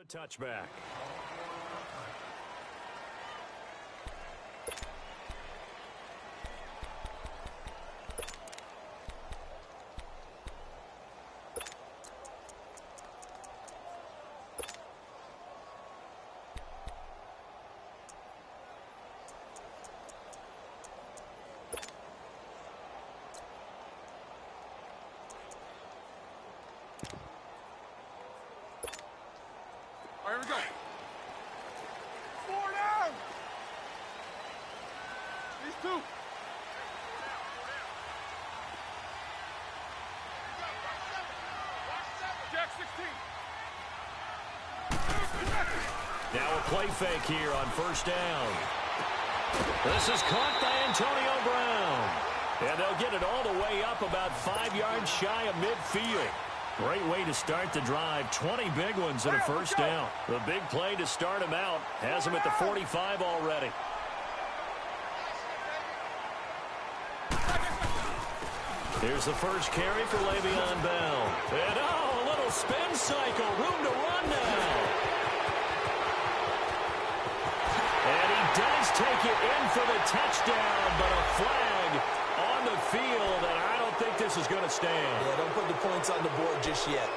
a touchback. All right, here we go. 4 down. These two. Jack 16. Now a play fake here on first down. This is caught by Antonio Brown. And they'll get it all the way up about 5 yards shy of midfield. Great way to start the drive. 20 big ones and a first down. The big play to start him out has him at the 45 already. Here's the first carry for Le'Veon Bell. And a little spin cycle. Room to run now. And he does take it in for the touchdown, but a flag on the field, and I don't think this is going to stand. Yeah, don't put the points on the board just yet.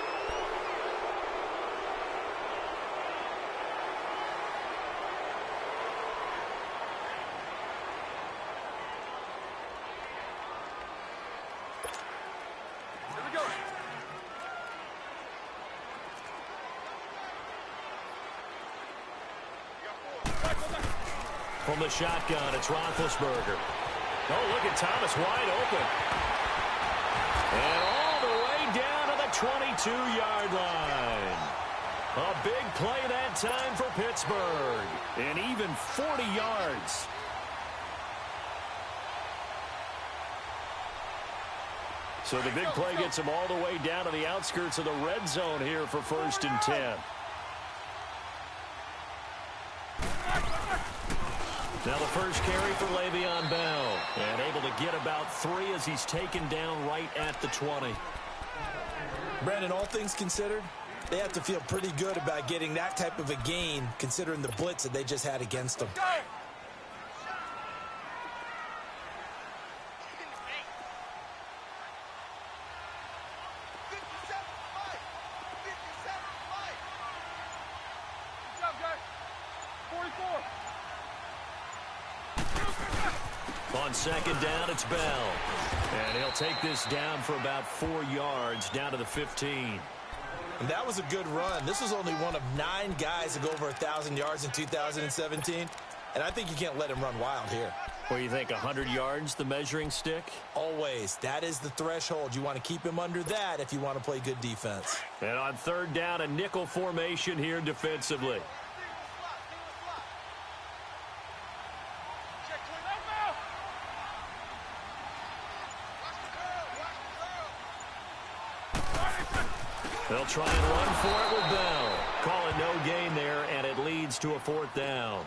Here we go. From the shotgun, it's Roethlisberger. Oh, look at Thomas wide open. And all the way down to the 22-yard line. A big play that time for Pittsburgh. And even 40 yards. So the big play gets him all the way down to the outskirts of the red zone here for 1st and 10. Now the first carry for Le'Veon Bell. And able to get about 3 as he's taken down right at the 20. Brandon, all things considered, they have to feel pretty good about getting that type of a gain considering the blitz that they just had against them. On second down, it's Bell. And he'll take this down for about 4 yards, down to the 15. And that was a good run. This was only one of 9 guys to go over 1,000 yards in 2017. And I think you can't let him run wild here. What do you think, 100 yards, the measuring stick? Always. That is the threshold. You want to keep him under that if you want to play good defense. And on third down, a nickel formation here defensively. They'll try and run for it with Bell. Call it no gain there, and it leads to a 4th down.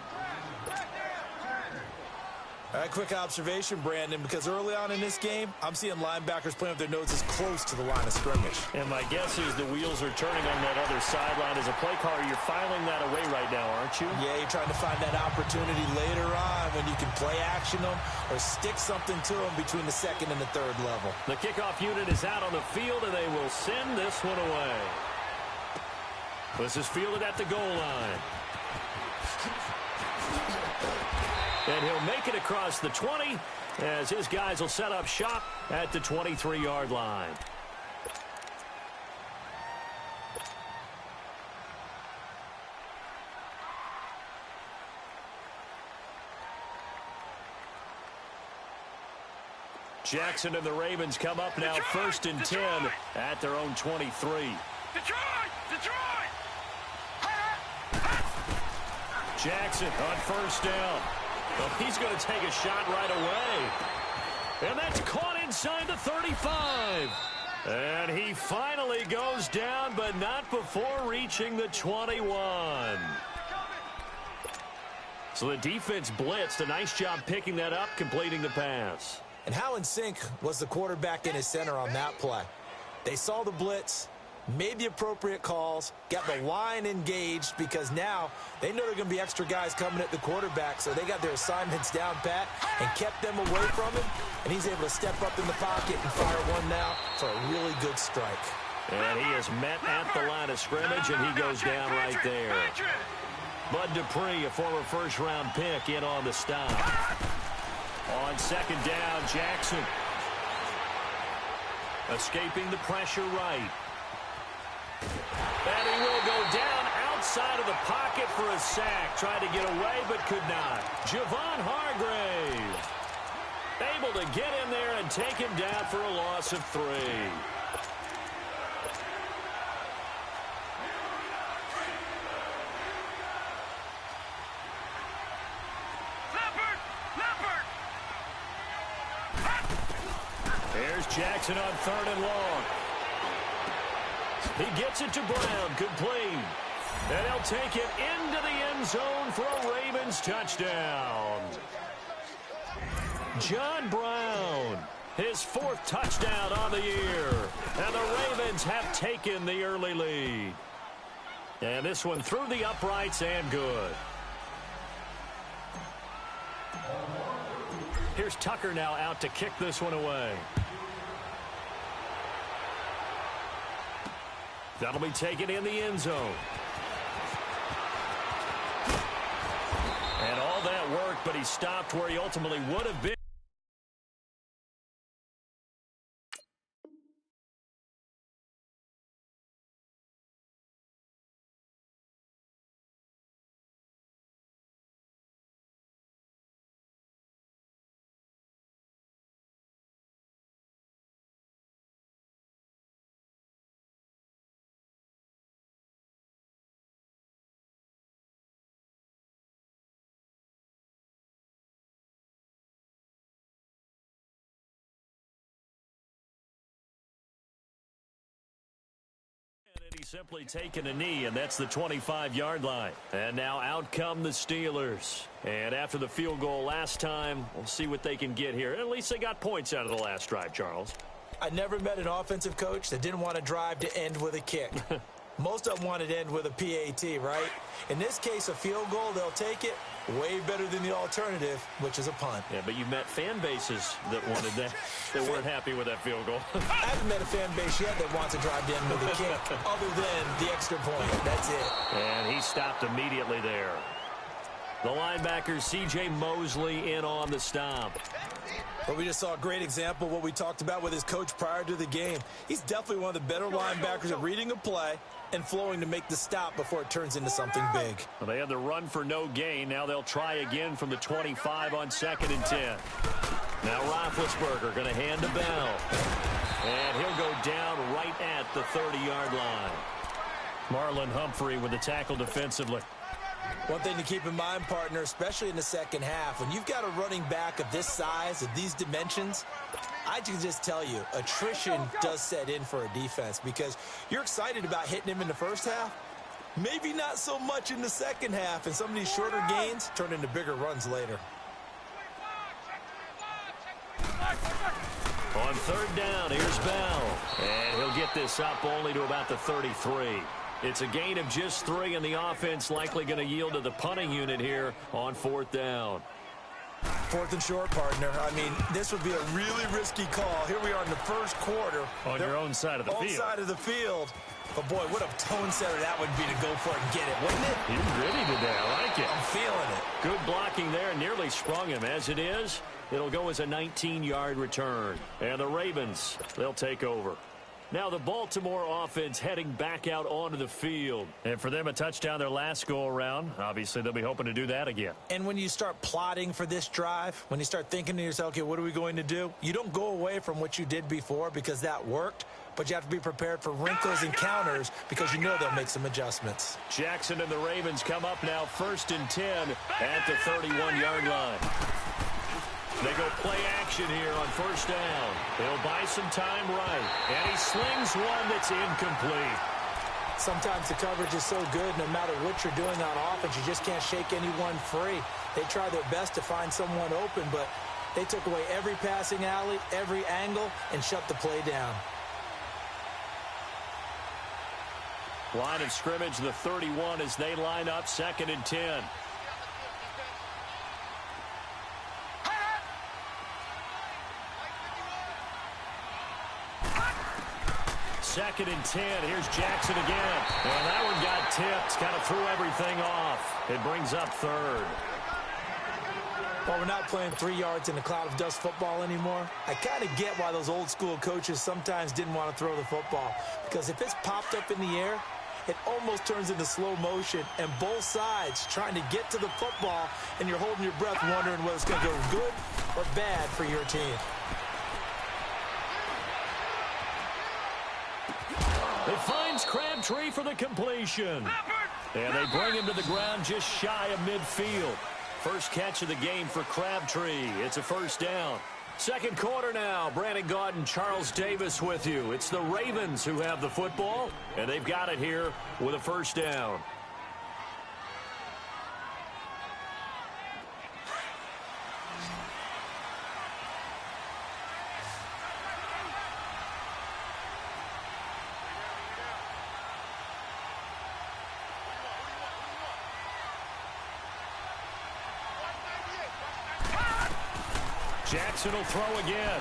All right, quick observation, Brandon, because early on in this game, I'm seeing linebackers playing with their noses close to the line of scrimmage. And my guess is the wheels are turning on that other sideline. As a play caller, you're filing that away right now, aren't you? Yeah, you're trying to find that opportunity later on when you can play action them or stick something to them between the 2nd and the 3rd level. The kickoff unit is out on the field, and they will send this one away. This is fielded at the goal line. And he'll make it across the 20 as his guys will set up shop at the 23-yard line. Jackson and the Ravens come up now, Detroit! 1st and 10 Detroit! at their own 23. Detroit! Detroit! Jackson on 1st down. Well, he's going to take a shot right away. And that's caught inside the 35. And he finally goes down, but not before reaching the 21. So the defense blitzed. A nice job picking that up, completing the pass. And how in sync was the quarterback and his center on that play? They saw the blitz, made the appropriate calls, got the line engaged because now they know there are going to be extra guys coming at the quarterback, so they got their assignments down pat and kept them away from him, and he's able to step up in the pocket and fire one now for a really good strike. And he is met at the line of scrimmage, and he goes down right there. Bud Dupree, a former first-round pick, in on the stop. On second down, Jackson. Escaping the pressure right. And he will go down outside of the pocket for a sack. Tried to get away, but could not. Javon Hargrave able to get in there and take him down for a loss of 3. Here's Jackson on 3rd and long. He gets it to Brown, complete. And he'll take it into the end zone for a Ravens touchdown. John Brown, his 4th touchdown on the year. And the Ravens have taken the early lead. And this one through the uprights and good. Here's Tucker now out to kick this one away. That'll be taken in the end zone. And all that worked, but he stopped where he ultimately would have been. He's simply taken a knee, and that's the 25-yard line. And now out come the Steelers. And after the field goal last time, we'll see what they can get here. At least they got points out of the last drive, Charles. I never met an offensive coach that didn't want to drive to end with a kick. Most of them wanted to end with a PAT, right? In this case, a field goal, they'll take it. Way better than the alternative, which is a punt. Yeah, but you've met fan bases that wanted that. They weren't happy with that field goal. I haven't met a fan base yet that wants to drive to end with a kick, other than the extra point. That's it. And he stopped immediately there. The linebacker, C.J. Mosley, in on the stop. But we just saw a great example of what we talked about with his coach prior to the game. He's definitely one of the better linebackers at reading a play and flowing to make the stop before it turns into something big. Well, they had the run for no gain. Now they'll try again from the 25 on 2nd and 10. Now Roethlisberger going to hand to Bell. And he'll go down right at the 30-yard line. Marlon Humphrey with the tackle defensively. One thing to keep in mind, partner, especially in the second half, when you've got a running back of this size, of these dimensions, I can just tell you, attrition does set in for a defense because you're excited about hitting him in the first half. Maybe not so much in the second half, and some of these shorter gains turn into bigger runs later. On 3rd down, here's Bell. And he'll get this up only to about the 33. It's a gain of just 3, and the offense likely going to yield to the punting unit here on 4th down. 4th and short, partner. I mean, this would be a really risky call. Here we are in the first quarter. On your own side of the field. On side of the field. But, boy, what a tone setter that would be to go for it and get it, wouldn't it? He's ready today. I like it. I'm feeling it. Good blocking there. Nearly sprung him. As it is, it'll go as a 19-yard return. And the Ravens, they'll take over. Now the Baltimore offense heading back out onto the field. And for them, a touchdown their last go-around. Obviously, they'll be hoping to do that again. And when you start plotting for this drive, when you start thinking to yourself, okay, what are we going to do? You don't go away from what you did before because that worked, but you have to be prepared for wrinkles and counters because you know they'll make some adjustments. Jackson and the Ravens come up now 1st and 10 at the 31-yard line. They go play action here on 1st down. They'll buy some time right. And he slings one that's incomplete. Sometimes the coverage is so good, no matter what you're doing on offense, you just can't shake anyone free. They try their best to find someone open, but they took away every passing alley, every angle, and shut the play down. Line of scrimmage, the 31 as they line up 2nd and 10. Second and 10. Here's Jackson again. And that one got tipped. Kind of threw everything off. It brings up 3rd. Well, we're not playing 3 yards in a cloud of dust football anymore. I kind of get why those old school coaches sometimes didn't want to throw the football. Because if it's popped up in the air, it almost turns into slow motion. And both sides trying to get to the football, and you're holding your breath wondering whether it's going to go good or bad for your team. It finds Crabtree for the completion. And they bring him to the ground just shy of midfield. First catch of the game for Crabtree. It's a 1st down. 2nd quarter now. Brandon Gaudin, Charles Davis with you. It's the Ravens who have the football, and they've got it here with a 1st down. Jackson will throw again.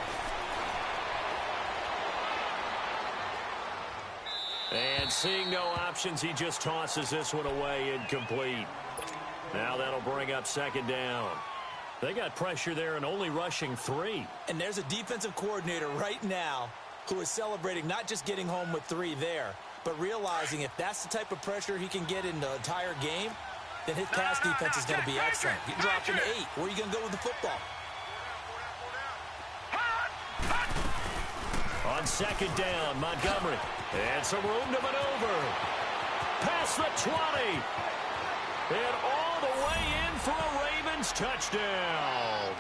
And seeing no options, he just tosses this one away, incomplete. Now that'll bring up 2nd down. They got pressure there and only rushing 3. And there's a defensive coordinator right now who is celebrating not just getting home with 3 there, but realizing if that's the type of pressure he can get in the entire game, then his pass defense is going to be excellent. You drop an 8. Where are you going to go with the football? On 2nd down, Montgomery. And some room to maneuver. Past the 20. And all the way in for a Ravens touchdown.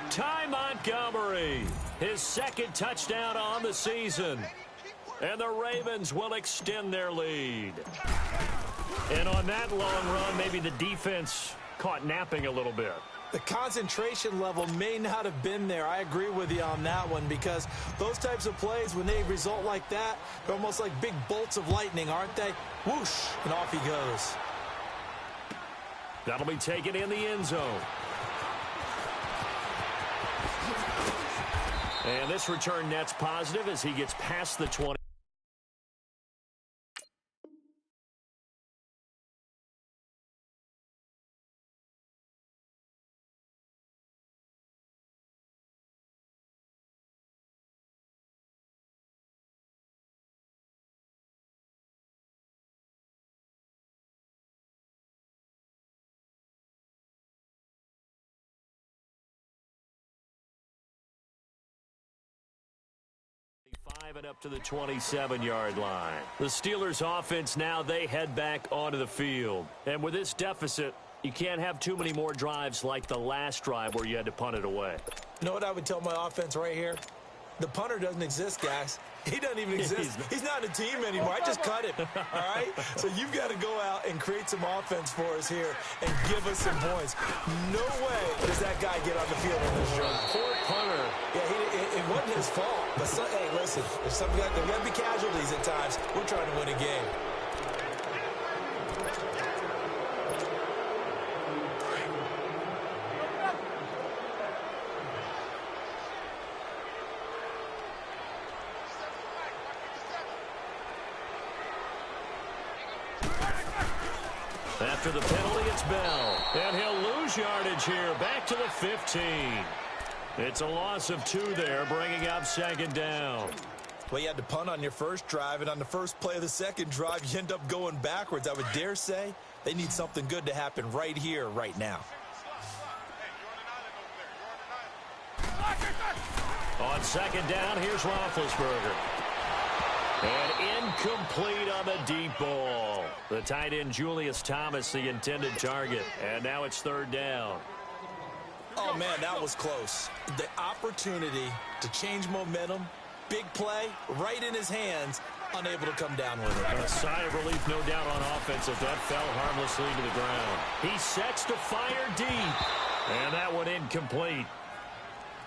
Ty Montgomery, his 2nd touchdown on the season. And the Ravens will extend their lead. And on that long run, maybe the defense caught napping a little bit. The concentration level may not have been there. I agree with you on that one, because those types of plays, when they result like that, they're almost like big bolts of lightning, aren't they? Whoosh, and off he goes. That'll be taken in the end zone. And this return net's positive as he gets past the 20. And up to the 27-yard line. The Steelers offense now, they head back onto the field. And with this deficit, you can't have too many more drives like the last drive where you had to punt it away. You know what I would tell my offense right here? The punter doesn't exist, guys. He doesn't even exist. He's not a team anymore. I just cut him, all right? So you've got to go out and create some offense for us here and give us some points. No way does that guy get on the field on this drive. Poor punter. Yeah, it wasn't his fault. But, hey, listen, if something like that, we got to be casualties at times. We're trying to win a game. After the penalty, it's Bell. And he'll lose yardage here. Back to the 15. It's a loss of 2 there, bringing up 2nd down. Well, you had to punt on your first drive, and on the first play of the second drive, you end up going backwards. I would dare say they need something good to happen right here, right now. On 2nd down, here's Roethlisberger. And incomplete on the deep ball. The tight end, Julius Thomas, the intended target. And now it's 3rd down. Oh, man, that was close. The opportunity to change momentum, big play, right in his hands, unable to come down with it. A sigh of relief, no doubt, on offense if that fell harmlessly to the ground. He sets to fire deep. And that one incomplete.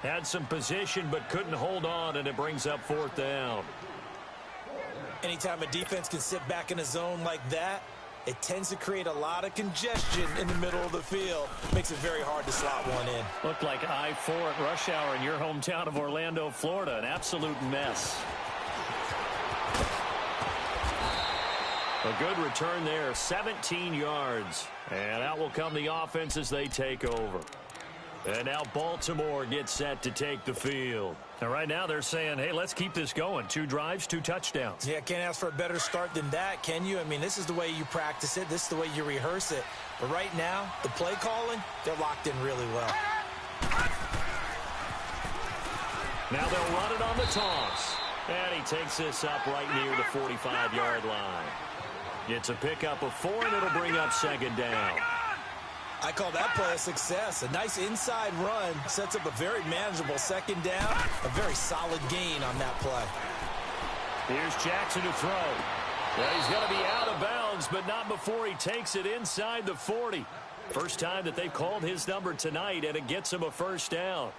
Had some position but couldn't hold on, and it brings up 4th down. Anytime a defense can sit back in a zone like that, it tends to create a lot of congestion in the middle of the field. Makes it very hard to slot one in. Looked like I-4 at rush hour in your hometown of Orlando, Florida. An absolute mess. A good return there, 17 yards. And out will come the offense as they take over. And now Baltimore gets set to take the field. And right now they're saying, hey, let's keep this going. 2 drives, 2 touchdowns. Yeah, can't ask for a better start than that, can you? I mean, this is the way you practice it. This is the way you rehearse it. But right now, the play calling, they're locked in really well. Now they'll run it on the toss. And he takes this up right near the 45-yard line. Gets a pickup of 4, and it'll bring up second down. I call that play a success. A nice inside run sets up a very manageable second down. A very solid gain on that play. Here's Jackson to throw. Well, he's going to be out of bounds, but not before he takes it inside the 40. First time that they've called his number tonight, and it gets him a first down.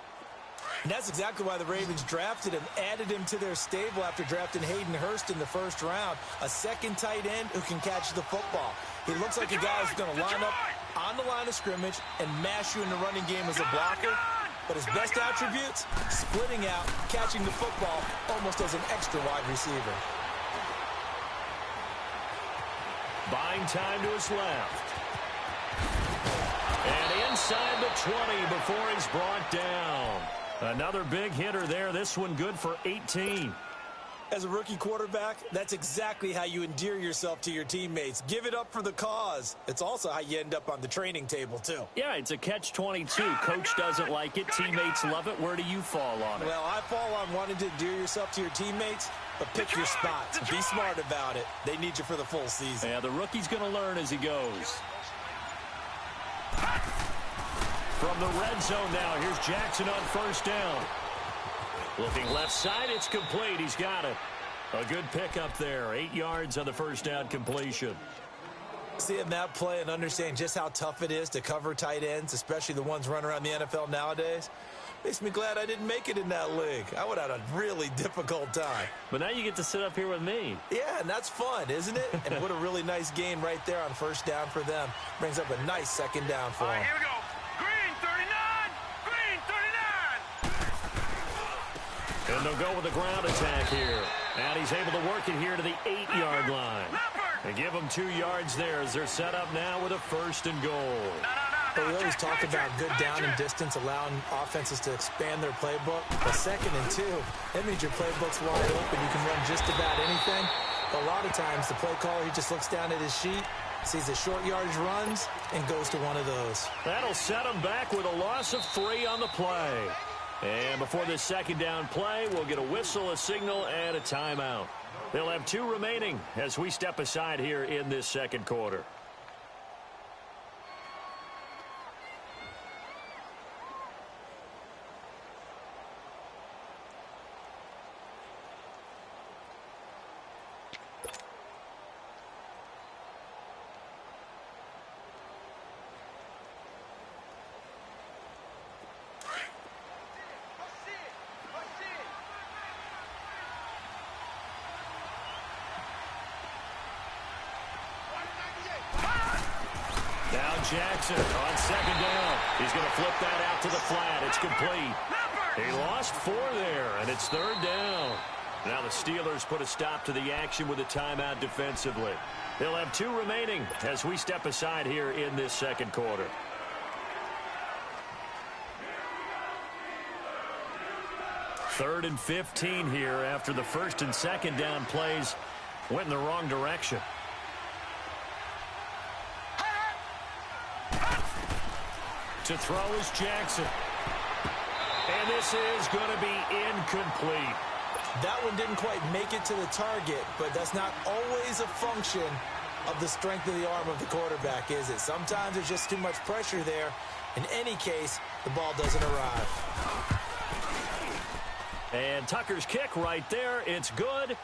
And that's exactly why the Ravens drafted him, added him to their stable after drafting Hayden Hurst in the first round. A second tight end who can catch the football. He looks like a guy who's going to line up on the line of scrimmage and mash you in the running game as a blocker. But his best attributes, splitting out, catching the football almost as an extra wide receiver. Buying time to his left. And inside the 20 before he's brought down. Another big hitter there. This one good for 18. As a rookie quarterback, that's exactly how you endear yourself to your teammates. Give it up for the cause. It's also how you end up on the training table, too. Yeah, it's a catch-22. Coach doesn't like it. Teammates love it. Where do you fall on it? Well, I fall on wanting to endear yourself to your teammates, but pick your spots. Be smart about it. They need you for the full season. Yeah, the rookie's going to learn as he goes. From the red zone now, here's Jackson on first down. Looking left side, it's complete. He's got it. A good pickup there. 8 yards on the first down completion. Seeing that play and understand just how tough it is to cover tight ends, especially the ones running around the NFL nowadays, makes me glad I didn't make it in that league. I would have had a really difficult time. But now you get to sit up here with me. Yeah, and that's fun, isn't it? And what a really nice gain right there on first down for them. Brings up a nice second down for them. All right, here we go. Green 39! Green 39! And they'll go with the ground attack here. And he's able to work it here to the 8-yard line. They give them 2 yards there as they're set up now with a first and goal. But we always talk about good down and distance, allowing offenses to expand their playbook. But 2nd and 2, that means your playbook's wide open. You can run just about anything. But a lot of times, the play caller, he just looks down at his sheet, sees the short yardage runs, and goes to one of those. That'll set them back with a loss of 3 on the play. And before this second down play, we'll get a whistle, a signal, and a timeout. They'll have 2 remaining as we step aside here in this second quarter. Now Jackson on second down. He's going to flip that out to the flat. It's complete. He lost 4 there, and it's 3rd down. Now the Steelers put a stop to the action with a timeout defensively. They'll have 2 remaining as we step aside here in this second quarter. Third and 15 here after the first and second down plays went in the wrong direction. To throw is Jackson. And this is going to be incomplete. That one didn't quite make it to the target, but that's not always a function of the strength of the arm of the quarterback, is it? Sometimes there's just too much pressure there. In any case, the ball doesn't arrive. And Tucker's kick right there. It's good.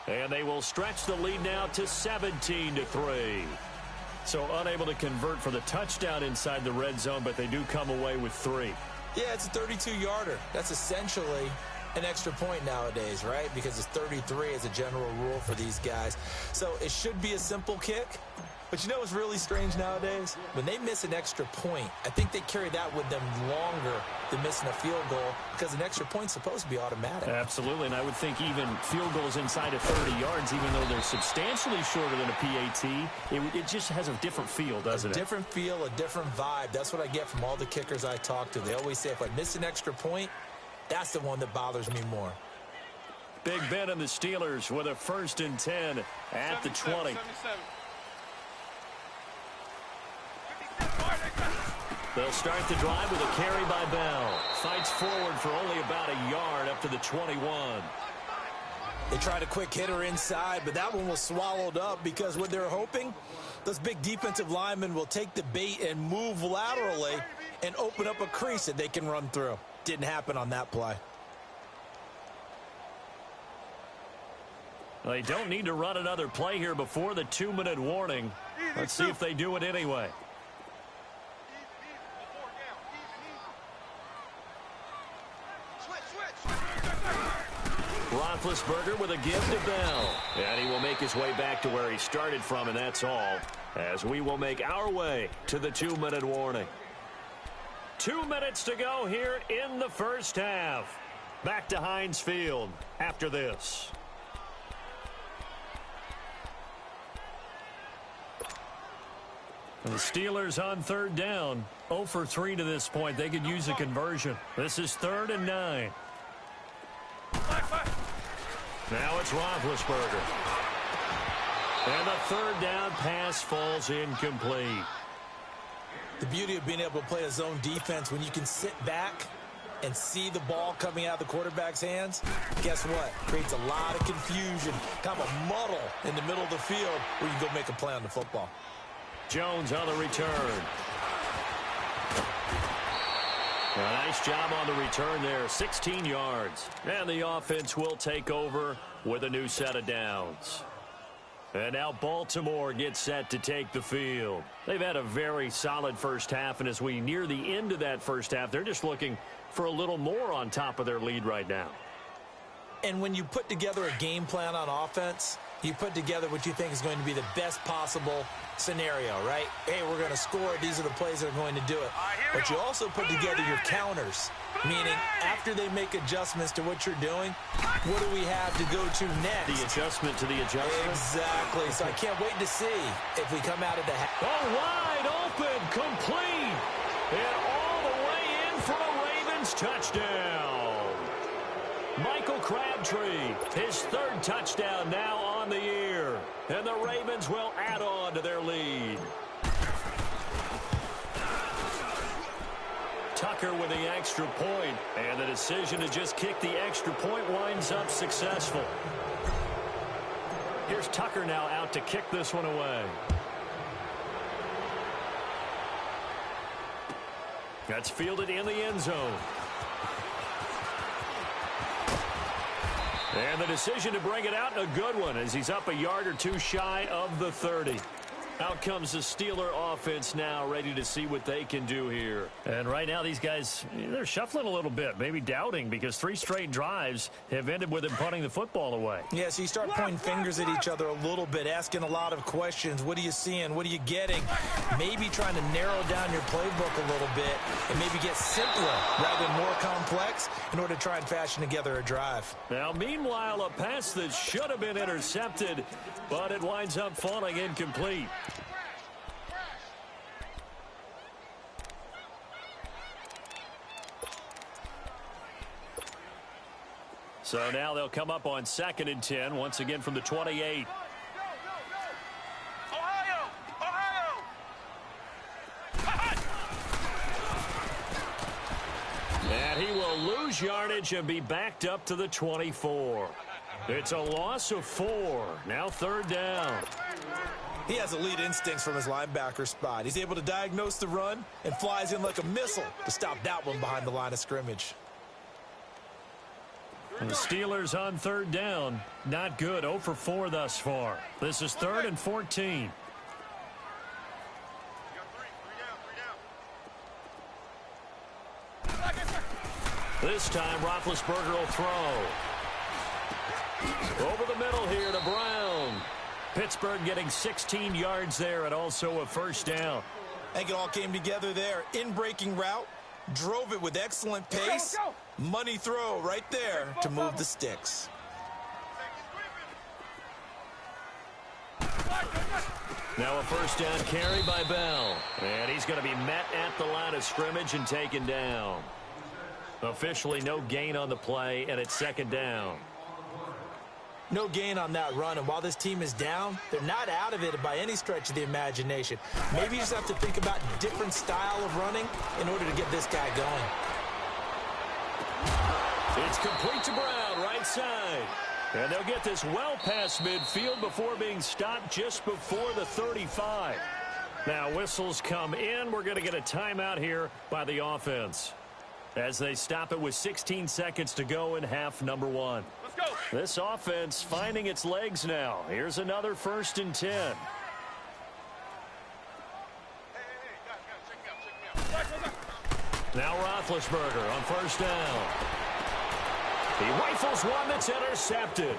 And they will stretch the lead now to 17-3. So unable to convert for the touchdown inside the red zone, but they do come away with 3. Yeah, it's a 32-yarder. That's essentially an extra point nowadays, right? Because it's 33 as a general rule for these guys. So it should be a simple kick. But you know what's really strange nowadays? When they miss an extra point, I think they carry that with them longer than missing a field goal because an extra point's supposed to be automatic. Absolutely, and I would think even field goals inside of 30 yards, even though they're substantially shorter than a PAT, it just has a different feel, doesn't it? A different feel, a different vibe. That's what I get from all the kickers I talk to. They always say if I miss an extra point, that's the one that bothers me more. Big Ben and the Steelers with a 1st and 10 at the 20. 77. They'll start the drive with a carry by Bell. Fights forward for only about a yard up to the 21. They tried a quick hitter inside, but that one was swallowed up because what they're hoping, those big defensive linemen will take the bait and move laterally and open up a crease that they can run through. Didn't happen on that play. They don't need to run another play here before the 2-minute warning. Let's see if they do it anyway. Roethlisberger with a give to Bell. And he will make his way back to where he started from, and that's all. As we will make our way to the 2-minute warning. 2 minutes to go here in the first half. Back to Heinz Field after this. And the Steelers on 3rd down. 0 for 3 to this point. They could use a conversion. This is 3rd and 9. Now it's Roethlisberger. And the 3rd down pass falls incomplete. The beauty of being able to play a zone defense when you can sit back and see the ball coming out of the quarterback's hands, guess what? Creates a lot of confusion, kind of a muddle in the middle of the field where you can go make a play on the football. Jones on the return. A nice job on the return there, 16 yards. And the offense will take over with a new set of downs. And now Baltimore gets set to take the field. They've had a very solid first half, and as we near the end of that first half, they're just looking for a little more on top of their lead right now. And when you put together a game plan on offense, you put together what you think is going to be the best possible scenario, right? Hey, we're going to score. These are the plays that are going to do it. But you also put together your counters, meaning after they make adjustments to what you're doing, what do we have to go to next? The adjustment to the adjustment? Exactly. So I can't wait to see if we come out of the half. Oh, wide open, complete, and all the way in for a Ravens touchdown. Michael Crabtree, his 3rd touchdown now on the year. And the Ravens will add on to their lead. Tucker with the extra point, and the decision to just kick the extra point winds up successful. Here's Tucker now out to kick this one away. That's fielded in the end zone. And the decision to bring it out, a good one, as he's up a yard or two shy of the 30. Out comes the Steeler offense now, ready to see what they can do here. And right now, these guys, they're shuffling a little bit, maybe doubting, because 3 straight drives have ended with them punting the football away. Yeah, so you start pointing fingers at each other a little bit, asking a lot of questions. What are you seeing? What are you getting? Maybe trying to narrow down your playbook a little bit and maybe get simpler rather than more complex in order to try and fashion together a drive. Now, meanwhile, a pass that should have been intercepted, but it winds up falling incomplete. So now they'll come up on 2nd and 10, once again from the 28. Ohio! And he will lose yardage and be backed up to the 24. It's a loss of 4. Now 3rd down. He has elite instincts from his linebacker spot. He's able to diagnose the run and flies in like a missile to stop that one behind the line of scrimmage. And the Steelers on 3rd down. Not good. 0 for 4 thus far. This is 3rd and 14. This time, Roethlisberger will throw. Over the middle here to Brown. Pittsburgh getting 16 yards there and also a first down. I think it all came together there. In-breaking route, drove it with excellent pace. Money throw right there to move the sticks. Now a first down carry by Bell. And he's going to be met at the line of scrimmage and taken down. Officially no gain on the play, and it's second down. No gain on that run, and while this team is down, they're not out of it by any stretch of the imagination. Maybe you just have to think about a different style of running in order to get this guy going. It's complete to Brown, right side. And they'll get this well past midfield before being stopped just before the 35. Now whistles come in. We're going to get a timeout here by the offense as they stop it with 16 seconds to go in half number one. Let's go. This offense finding its legs now. Here's another 1st and 10. Now Roethlisberger on first down. He rifles one that's intercepted.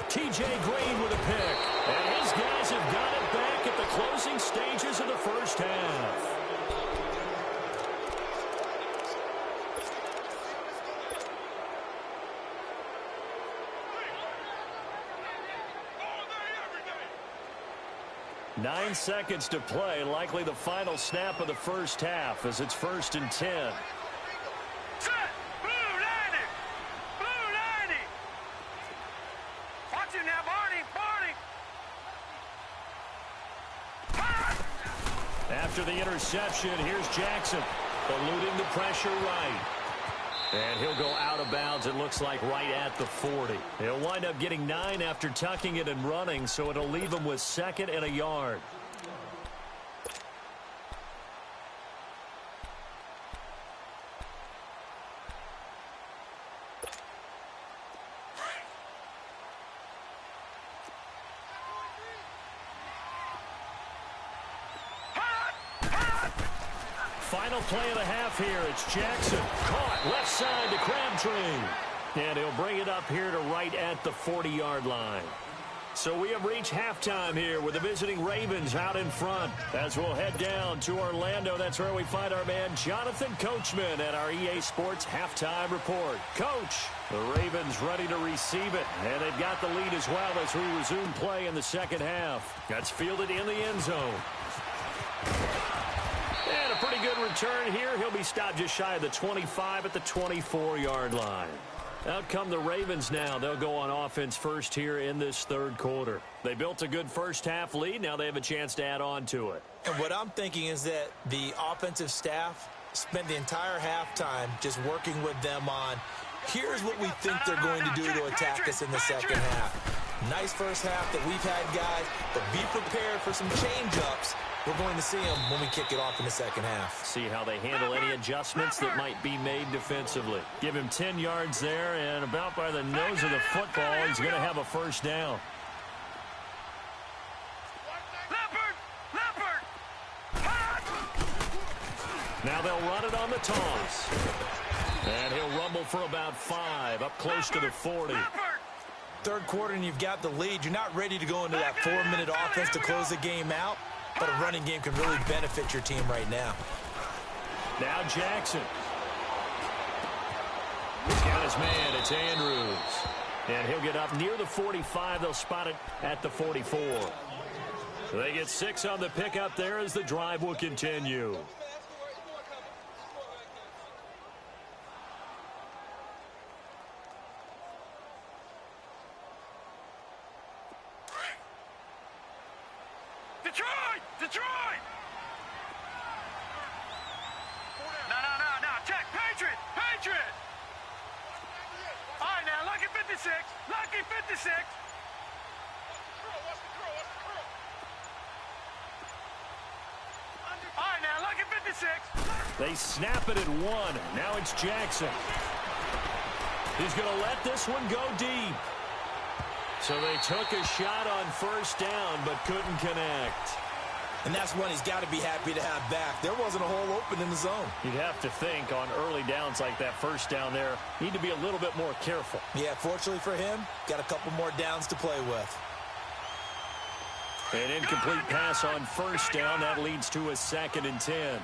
T.J. Green with a pick. And his guys have got it back at the closing stages of the first half. Nine seconds to play, likely the final snap of the first half as it's 1st and 10. Set. Blue 90. Blue 90. Watch it now, Barney. Barney. After the interception, here's Jackson, eluding the pressure right. And he'll go out of bounds, it looks like, right at the 40. He'll wind up getting 9 after tucking it and running, so it'll leave him with 2nd and a yard. Final play of the half here. It's Jackson. Caught left side to Crabtree. And he'll bring it up here to right at the 40-yard line. So we have reached halftime here with the visiting Ravens out in front. As we'll head down to Orlando, that's where we find our man Jonathan Coachman at our EA Sports Halftime Report. Coach, the Ravens ready to receive it. And they've got the lead as well as we resume play in the second half. That's fielded in the end zone. And a pretty good return here. He'll be stopped just shy of the 25 at the 24-yard line. Out come the Ravens now. They'll go on offense first here in this third quarter. They built a good first half lead. Now they have a chance to add on to it. And what I'm thinking is that the offensive staff spent the entire halftime just working with them on, here's what we think they're going to do to attack us in the second half. Nice first half that we've had, guys, but be prepared for some change-ups. We're going to see them when we kick it off in the second half. See how they handle any adjustments that might be made defensively. Give him 10 yards there, and about by the nose of the football, he's going to have a first down. Now they'll run it on the toss. And he'll rumble for about 5, up close to the 40. Third quarter, and you've got the lead. You're not ready to go into that 4-minute offense to close the game out. But a running game can really benefit your team right now. Now Jackson. He's got his man. It's Andrews. And he'll get up near the 45. They'll spot it at the 44. They get 6 on the pickup there as the drive will continue. Detroit! No. Check. Patriot! All right, now, lucky 56. Lucky 56. All right, now, lucky 56. They snap it at 1. Now it's Jackson. He's going to let this one go deep. So they took a shot on first down but couldn't connect. And that's one he's got to be happy to have back. There wasn't a hole open in the zone. You'd have to think on early downs like that first down there, need to be a little bit more careful. Yeah, fortunately for him, got a couple more downs to play with. An incomplete pass on first down. That leads to a 2nd and 10.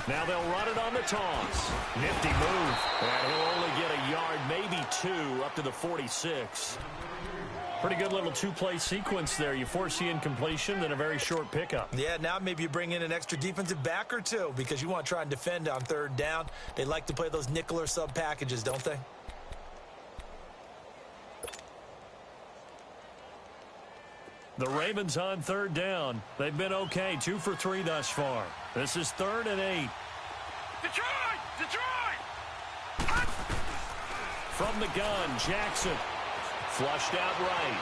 Now they'll run it on the toss. Nifty move. And he'll only get a yard, maybe 2, up to the 46. Pretty good little two-play sequence there. You force the incompletion, then a very short pickup. Yeah, now maybe you bring in an extra defensive back or two because you want to try and defend on 3rd down. They like to play those nickel or sub packages, don't they? The Ravens on 3rd down. They've been okay, 2 for 3 thus far. This is 3rd and 8. Detroit! Detroit! From the gun, Jackson. Flushed out right.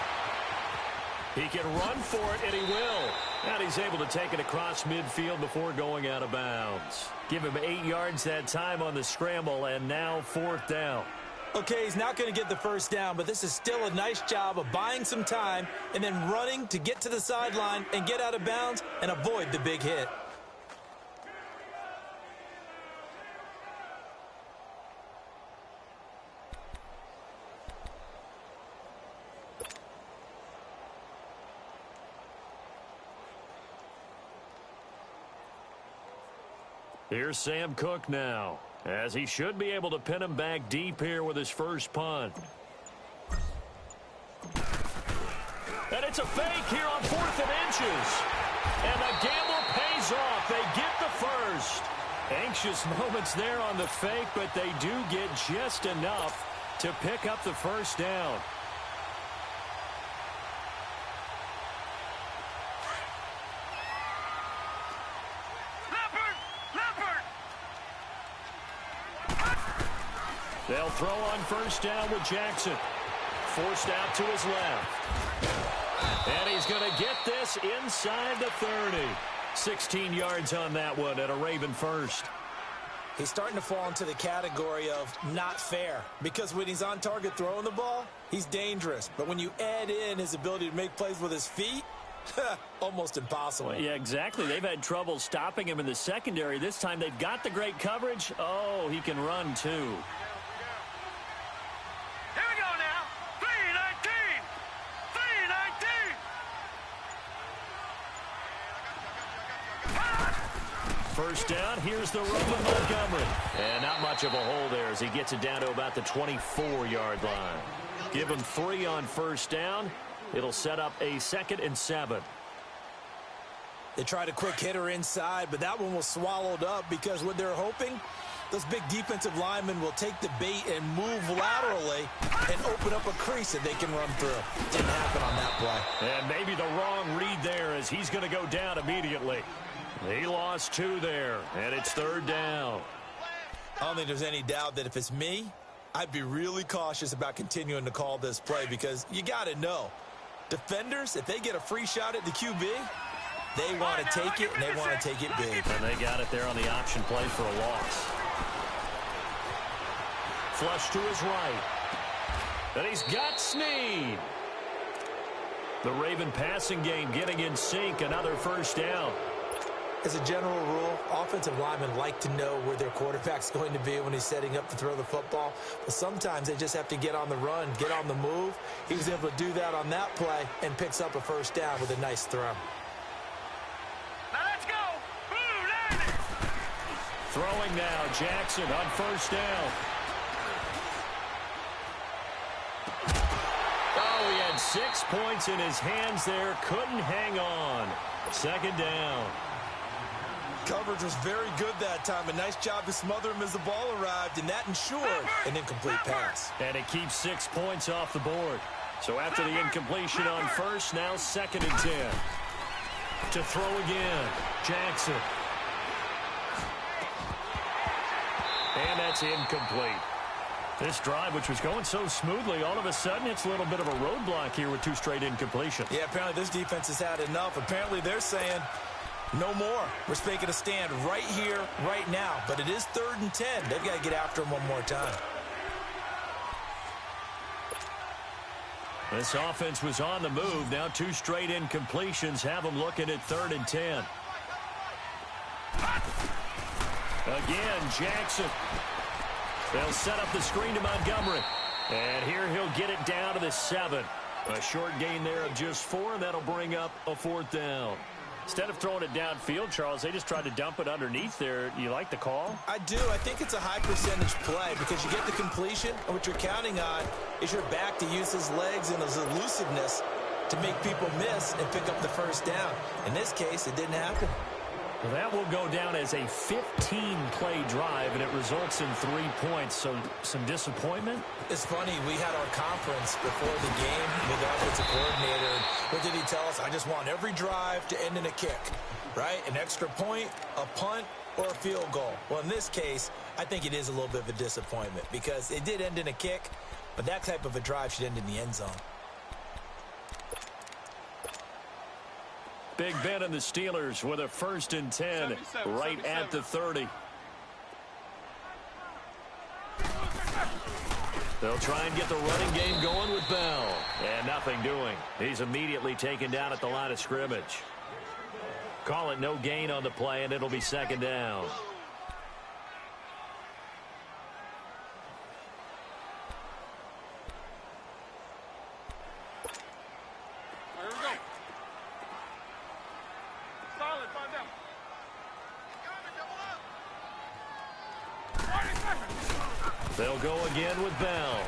He can run for it, and he will. And he's able to take it across midfield before going out of bounds. Give him 8 yards that time on the scramble, and now 4th down. Okay, he's not going to get the first down, but this is still a nice job of buying some time and then running to get to the sideline and get out of bounds and avoid the big hit. Here's Sam Cook now, as he should be able to pin him back deep here with his first punt. And it's a fake here on 4th and inches. And the gamble pays off. They get the first. Anxious moments there on the fake, but they do get just enough to pick up the first down. They'll throw on first down with Jackson. Forced out to his left. And he's going to get this inside the 30. 16 yards on that one at a Raven first. He's starting to fall into the category of not fair because when he's on target throwing the ball, he's dangerous. But when you add in his ability to make plays with his feet, almost impossible. Well, yeah, exactly. They've had trouble stopping him in the secondary. This time they've got the great coverage. Oh, he can run too. Here we go now. 3-19. 3-19. First down, here's the run with Montgomery. And not much of a hole there as he gets it down to about the 24-yard line. Give him 3 on first down. It'll set up a 2nd and 7. They tried a quick hitter inside, but that one was swallowed up because what they're hoping, those big defensive linemen will take the bait and move laterally and open up a crease that they can run through. Didn't happen on that play. And maybe the wrong read there as he's going to go down immediately. He lost 2 there, and it's 3rd down. I don't think there's any doubt that if it's me, I'd be really cautious about continuing to call this play because you got to know, defenders, if they get a free shot at the QB, they want to take it, and they want to take it big. And they got it there on the option play for a loss. Flush to his right. And he's got Snead. The Raven passing game getting in sync, another first down. As a general rule, offensive linemen like to know where their quarterback's going to be when he's setting up to throw the football. But sometimes they just have to get on the run, get on the move. He was able to do that on that play and picks up a first down with a nice throw. Now let's go. Blue landing. Throwing now, Jackson on first down. Oh, he had 6 points in his hands there. Couldn't hang on. 2nd down. Coverage was very good that time. A nice job to smother him as the ball arrived, and that ensured an incomplete pass. And it keeps 6 points off the board. So after the incompletion on first, now 2nd and 10. To throw again, Jackson. And that's incomplete. This drive, which was going so smoothly, all of a sudden it's a little bit of a roadblock here with 2 straight incompletions. Yeah, apparently this defense has had enough. Apparently they're saying, no more. We're making a stand right here, right now. But it is 3rd and 10. They've got to get after him one more time. This offense was on the move. Now 2 straight incompletions have them looking at 3rd and 10. Again, Jackson. They'll set up the screen to Montgomery. And here he'll get it down to the 7. A short gain there of just 4, and that'll bring up a 4th down. Instead of throwing it downfield, Charles, they just tried to dump it underneath there. You like the call? I do. I think it's a high percentage play because you get the completion, and what you're counting on is your back to use his legs and his elusiveness to make people miss and pick up the 1st down. In this case, it didn't happen. Well, that will go down as a 15-play drive, and it results in 3 points. So some disappointment? It's funny. We had our conference before the game with the offensive coordinator. What did he tell us? I just want every drive to end in a kick, right? An extra point, a punt, or a field goal. Well, in this case, I think it is a little bit of a disappointment because it did end in a kick, but that type of a drive should end in the end zone. Big Ben and the Steelers with a 1st and 10 right at the 30. They'll try and get the running game going with Bell. And nothing doing. He's immediately taken down at the line of scrimmage. Call it no gain on the play, and it'll be 2nd down. They'll go again with Bell.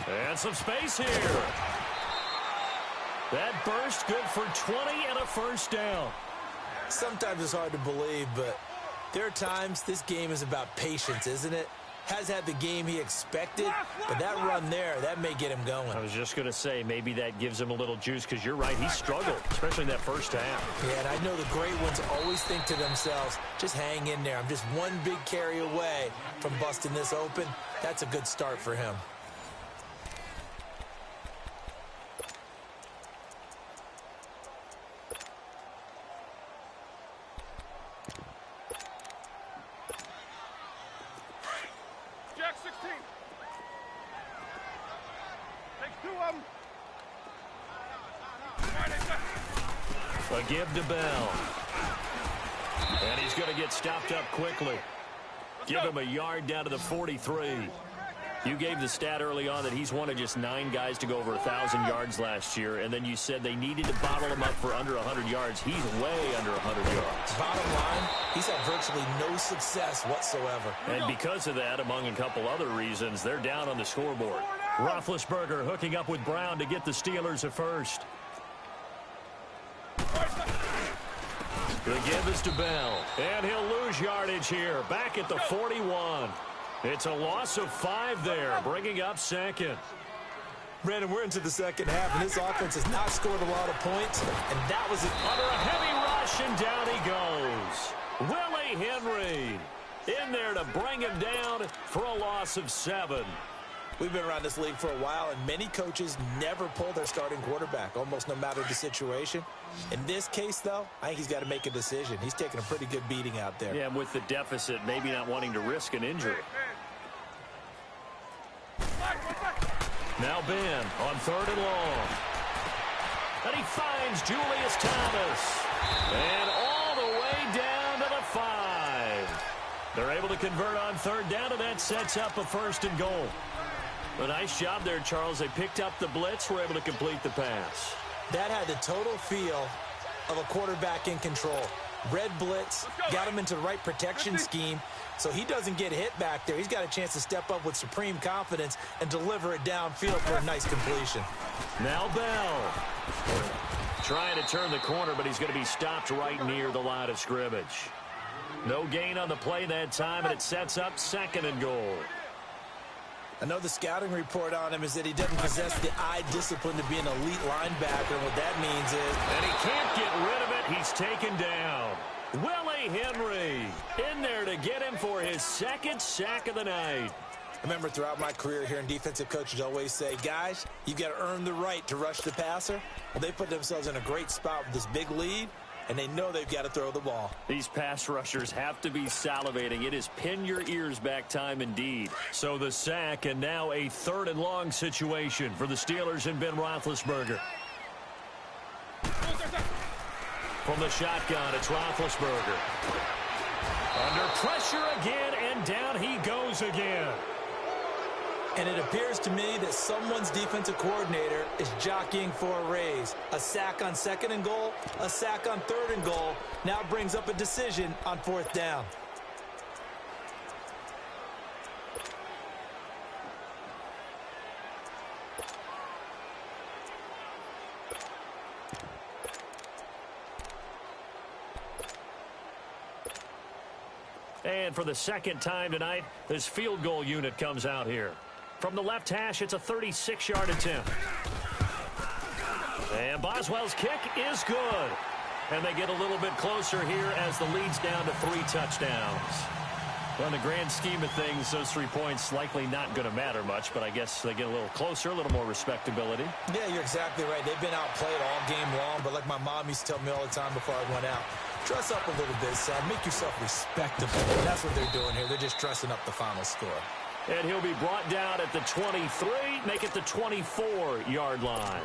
And some space here. That burst good for 20 and a 1st down. Sometimes it's hard to believe, but there are times this game is about patience, isn't it? Has had the game he expected, but that run there, that may get him going. I was just going to say, maybe that gives him a little juice because you're right, he struggled, especially in that 1st half. Yeah, and I know the great ones always think to themselves, just hang in there. I'm just one big carry away from busting this open. That's a good start for him. A give to Bell. And he's going to get stopped up quickly. Give him a yard down to the 43. You gave the stat early on that he's one of just 9 guys to go over 1,000 yards last year, and then you said they needed to bottle him up for under 100 yards. He's way under 100 yards. Bottom line, he's had virtually no success whatsoever. And because of that, among a couple other reasons, they're down on the scoreboard. Roethlisberger hooking up with Brown to get the Steelers a 1st. The give is to Bell, and he'll lose yardage here, back at the 41. It's a loss of 5 there, bringing up 2nd. Brandon, we're into the 2nd half, and this offense has not scored a lot of points, and that was under a heavy rush, and down he goes. Willie Henry in there to bring him down for a loss of 7. We've been around this league for a while, and many coaches never pull their starting quarterback, almost no matter the situation. In this case, though, I think he's got to make a decision. He's taking a pretty good beating out there. Yeah, and with the deficit, maybe not wanting to risk an injury. Now Ben on 3rd and long. And he finds Julius Thomas. And all the way down to the 5. They're able to convert on 3rd down, and that sets up a 1st and goal. A nice job there, Charles. They picked up the blitz, were able to complete the pass. That had the total feel of a quarterback in control. Red blitz, got him into the right protection scheme, so he doesn't get hit back there. He's got a chance to step up with supreme confidence and deliver it downfield for a nice completion. Now Bell. Trying to turn the corner, but he's going to be stopped right near the line of scrimmage. No gain on the play that time, and it sets up 2nd and goal. I know the scouting report on him is that he doesn't possess the eye discipline to be an elite linebacker. What that means is... And he can't get rid of it. He's taken down. Willie Henry in there to get him for his 2nd sack of the night. I remember throughout my career here in defensive coaches always say, guys, you've got to earn the right to rush the passer. Well, they put themselves in a great spot with this big lead, and they know they've got to throw the ball. These pass rushers have to be salivating. It is pin your ears back time indeed. So the sack, and now a 3rd and long situation for the Steelers and Ben Roethlisberger. From the shotgun, it's Roethlisberger. Under pressure again, and down he goes again. And it appears to me that someone's defensive coordinator is jockeying for a raise. A sack on 2nd and goal, a sack on 3rd and goal, now brings up a decision on 4th down. And for the 2nd time tonight, this field goal unit comes out here. From the left hash, it's a 36-yard attempt. And Boswell's kick is good. And they get a little bit closer here as the lead's down to 3 touchdowns. Well, in the grand scheme of things, those 3 points likely not going to matter much, but I guess they get a little closer, a little more respectability. Yeah, you're exactly right. They've been outplayed all game long, but like my mom used to tell me all the time before I went out, dress up a little bit, son. Make yourself respectable. And that's what they're doing here. They're just dressing up the final score. And he'll be brought down at the 23, make it the 24-yard line.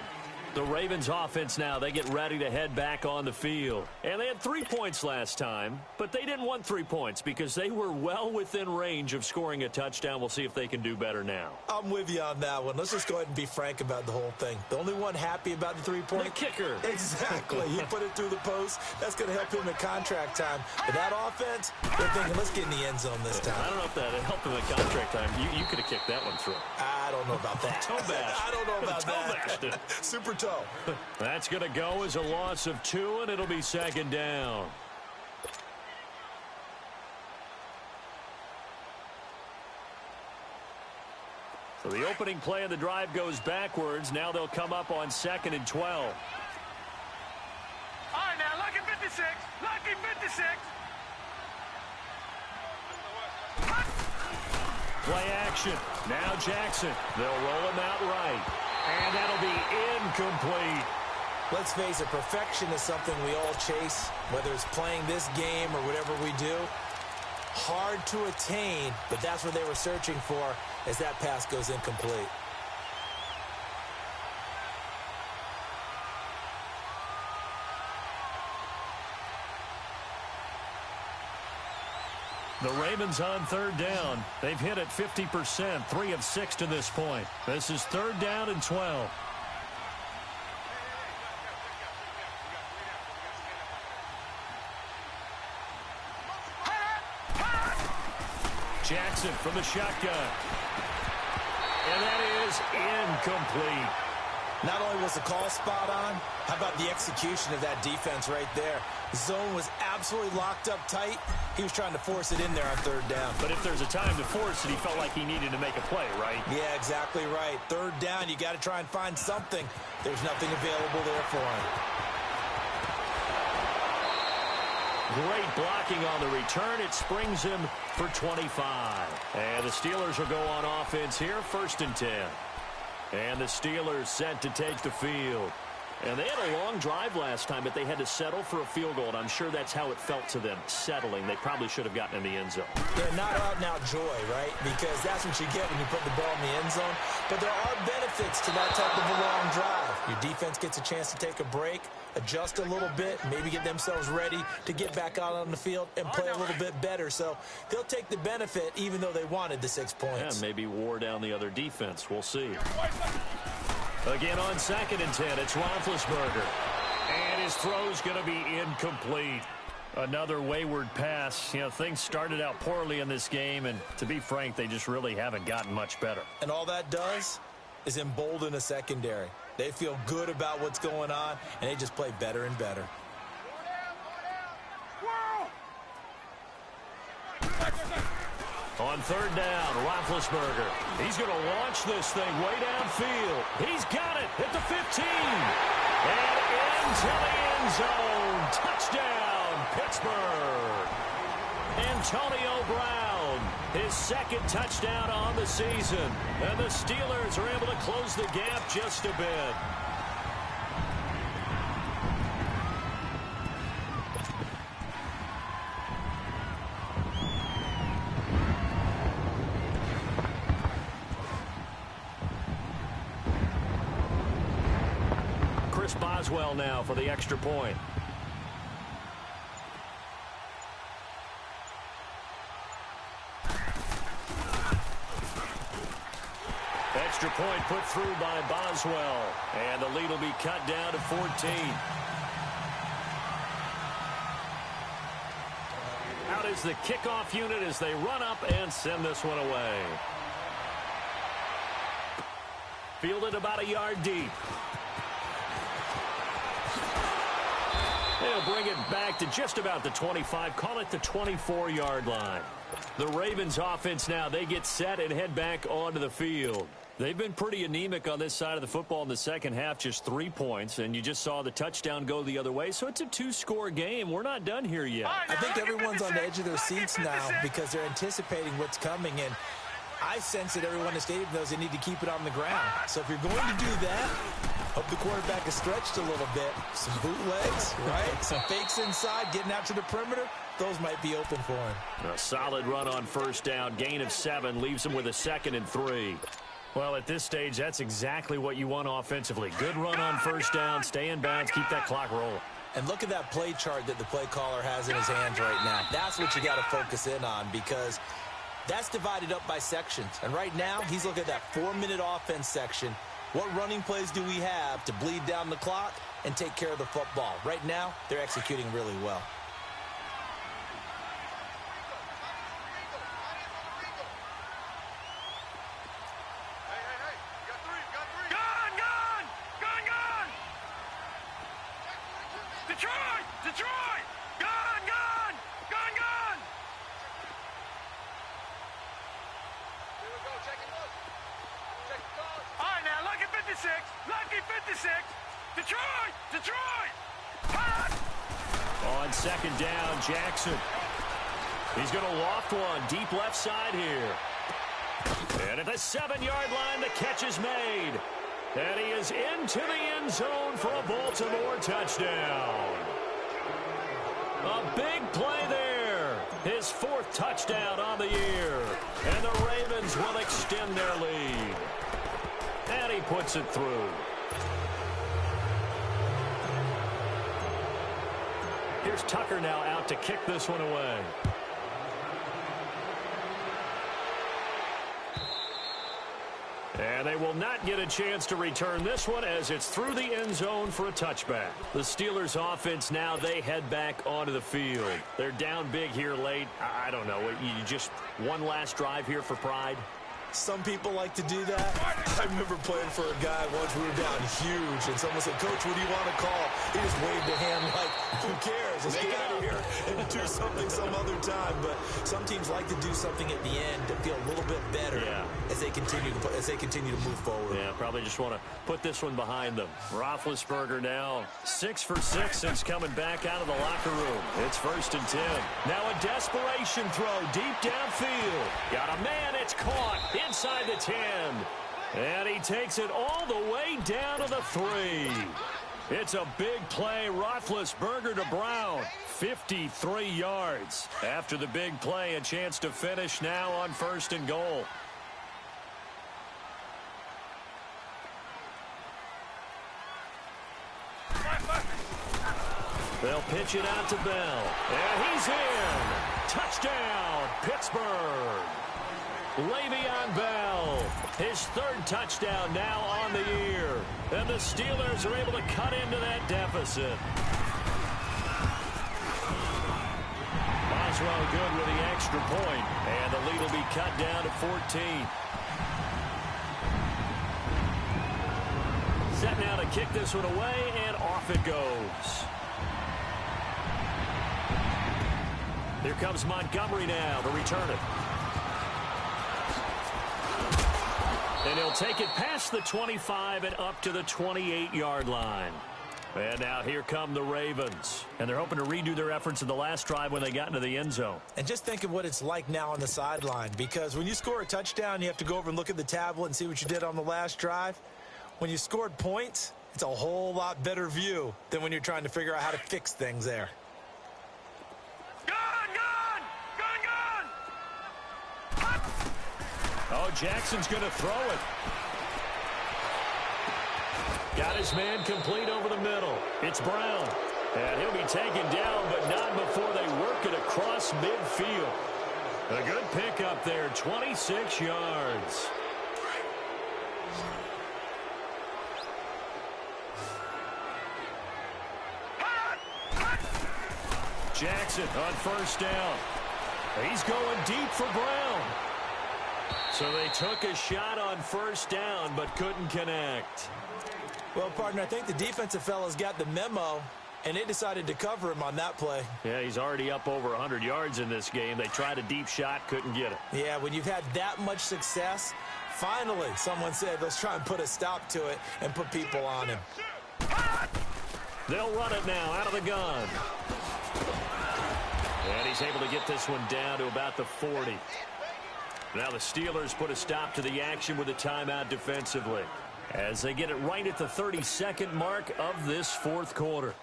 The Ravens offense now, they get ready to head back on the field. And they had 3 points last time, but they didn't want 3 points because they were well within range of scoring a touchdown. We'll see if they can do better now. I'm with you on that one. Let's just go ahead and be frank about the whole thing. The only one happy about the 3-point? The kicker. Exactly. He put it through the post. That's going to help him in contract time. But that offense, they're thinking, let's get in the end zone this time. I don't know if that helped him in contract time. You could have kicked that one through. I don't know about that. Toe bash. I don't know about that. Toe Super toe. That's going to go as a loss of 2, and it'll be 2nd down. So the opening play of the drive goes backwards. Now they'll come up on 2nd and 12. All right, now, lucky 56. Lucky 56. Play action. Now Jackson. They'll roll him out right. And that'll be incomplete. Let's face it, perfection is something we all chase, whether it's playing this game or whatever we do. Hard to attain, but that's what they were searching for as that pass goes incomplete. The Ravens on 3rd down. They've hit it 50%, 3 of 6 to this point. This is 3rd down and 12. Jackson from the shotgun. And that is incomplete. Not only was the call spot on, how about the execution of that defense right there? The zone was absolutely locked up tight. He was trying to force it in there on 3rd down. But if there's a time to force it, he felt like he needed to make a play, right? Yeah, exactly right. 3rd down, you got to try and find something. There's nothing available there for him. Great blocking on the return. It springs him for 25. And the Steelers will go on offense here, 1st and 10. And the Steelers set to take the field. And they had a long drive last time, but they had to settle for a field goal, and I'm sure that's how it felt to them, settling. They probably should have gotten in the end zone. They're not out and out joy, right? Because that's what you get when you put the ball in the end zone. But there are benefits to that type of a long drive. Your defense gets a chance to take a break, adjust a little bit, maybe get themselves ready to get back out on the field and play a little bit better. So they'll take the benefit even though they wanted the 6 points. Yeah, maybe wore down the other defense. We'll see. Again on 2nd and 10, it's Roethlisberger. And his throw's going to be incomplete. Another wayward pass. You know, things started out poorly in this game, and to be frank, they just really haven't gotten much better. And all that does is embolden a secondary. They feel good about what's going on, and they just play better and better. On 3rd down, Roethlisberger. He's going to launch this thing way downfield. He's got it at the 15. And into the end zone. Touchdown, Pittsburgh. Antonio Brown, his 2nd touchdown on the season. And the Steelers are able to close the gap just a bit. Here's Boswell now for the extra point. Extra point put through by Boswell. And the lead will be cut down to 14. Out is the kickoff unit as they run up and send this one away. Fielded about a yard deep. They'll bring it back to just about the 25. Call it the 24-yard line. The Ravens offense now, they get set and head back onto the field. They've been pretty anemic on this side of the football in the second half, just 3 points, and you just saw the touchdown go the other way, so it's a 2-score game. We're not done here yet. I think everyone's on the edge of their seats now because they're anticipating what's coming, and I sense that everyone in the stadium knows they need to keep it on the ground. So if you're going to do that, hope the quarterback is stretched a little bit. Some bootlegs, right? Some fakes inside, getting out to the perimeter. Those might be open for him. A solid run on first down. Gain of 7 leaves him with a 2nd and 3. Well, at this stage, that's exactly what you want offensively. Good run on first down. Stay in bounds. Keep that clock rolling. And look at that play chart that the play caller has in his hands right now. That's what you got to focus in on because that's divided up by sections. And right now, he's looking at that 4-minute offense section. What running plays do we have to bleed down the clock and take care of the football? Right now, they're executing really well. Detroit! Gone! Gone! Gone! Gone! Here we go. Check it out. Check it out. All right, now, lucky 56. Lucky 56. Detroit! Detroit! Hot! On second down, Jackson. He's going to loft one deep left side here. And at the 7-yard line, the catch is made. And he is into the end zone for a Baltimore touchdown. A big play there. His 4th touchdown on the year. And the Ravens will extend their lead. And he puts it through. Here's Tucker now out to kick this one away. And they will not get a chance to return this one as it's through the end zone for a touchback. The Steelers offense now, they head back onto the field. They're down big here late. I don't know. You just one last drive here for pride? Some people like to do that. I remember playing for a guy once. We were down huge, and someone said, "Coach, what do you want to call?" He just waved a hand like, "Who cares? Let's get out of here and do something some other time." But some teams like to do something at the end to feel a little bit better as they continue to move forward. Yeah, probably just want to put this one behind them. Roethlisberger now 6 for 6 since coming back out of the locker room. It's 1st and 10. Now a desperation throw deep downfield. Got a man. It's caught inside the 10. And he takes it all the way down to the 3. It's a big play. Roethlisberger to Brown. 53 yards. After the big play, a chance to finish now on 1st and goal. They'll pitch it out to Bell. And he's in. Touchdown, Pittsburgh. Le'Veon Bell, his 3rd touchdown now on the year. And the Steelers are able to cut into that deficit. Boswell good with the extra point. And the lead will be cut down to 14. Set now to kick this one away, and off it goes. Here comes Montgomery now to return it. And he'll take it past the 25 and up to the 28-yard line. And now here come the Ravens. And they're hoping to redo their efforts in the last drive when they got into the end zone. And just think of what it's like now on the sideline. Because when you score a touchdown, you have to go over and look at the tablet and see what you did on the last drive. When you scored points, it's a whole lot better view than when you're trying to figure out how to fix things there. Oh, Jackson's going to throw it. Got his man complete over the middle. It's Brown. And he'll be taken down, but not before they work it across midfield. A good pickup there, 26 yards. Jackson on first down. He's going deep for Brown. So they took a shot on first down, but couldn't connect. Well, partner, I think the defensive fellas got the memo, and they decided to cover him on that play. Yeah, he's already up over 100 yards in this game. They tried a deep shot, couldn't get it. Yeah, when you've had that much success, finally someone said, let's try and put a stop to it and put people on him. They'll run it now out of the gun. And he's able to get this one down to about the 40. Now the Steelers put a stop to the action with a timeout defensively as they get it right at the 32nd mark of this fourth quarter.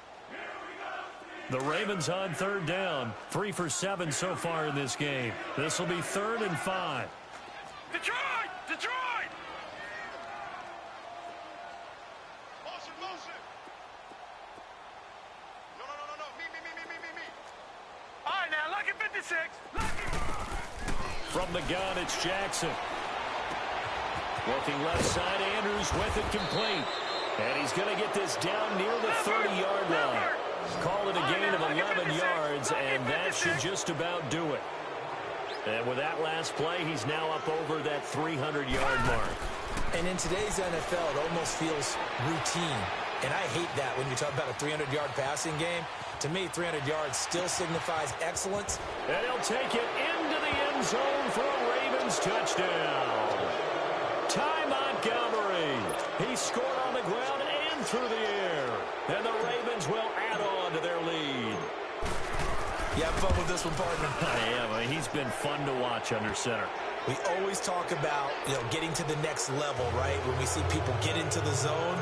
The Ravens on third down, 3 for 7 so far in this game. This will be 3rd and 5. Detroit! Detroit! Motion, motion! No. Me. All right, now, lucky 56. Lucky. From the gun, it's Jackson. Working left side, Andrews with it complete. And he's going to get this down near the 30-yard line. Call it a gain of 11 yards, and that should just about do it. And with that last play, he's now up over that 300-yard mark. And in today's NFL, it almost feels routine. And I hate that when you talk about a 300-yard passing game. To me, 300 yards still signifies excellence. And he'll take it into the end zone for a Ravens touchdown. Ty Montgomery. He scored on the ground and through the air. And the Ravens will add on to their lead. You have fun with this one, partner? I am. I mean, he's been fun to watch under center. We always talk about, getting to the next level, right? When we see people get into the zone.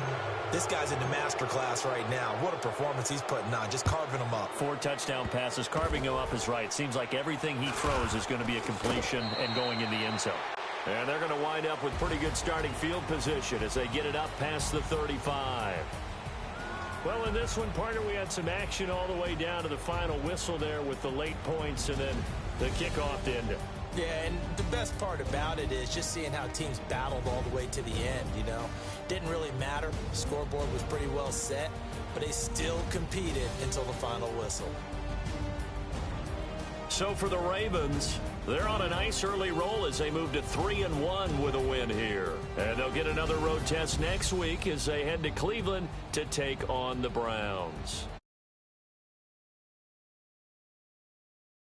This guy's in the master class right now. What a performance he's putting on, just carving them up. 4 touchdown passes. Carving him up is right. Seems like everything he throws is going to be a completion and going in the end zone. And they're going to wind up with pretty good starting field position as they get it up past the 35. Well, in this one, partner, we had some action all the way down to the final whistle there with the late points and then the kickoff to end it. Yeah, and the best part about it is just seeing how teams battled all the way to the end, Didn't really matter. The scoreboard was pretty well set, but they still competed until the final whistle. So for the Ravens, they're on a nice early roll as they move to 3-1 with a win here. And they'll get another road test next week as they head to Cleveland to take on the Browns.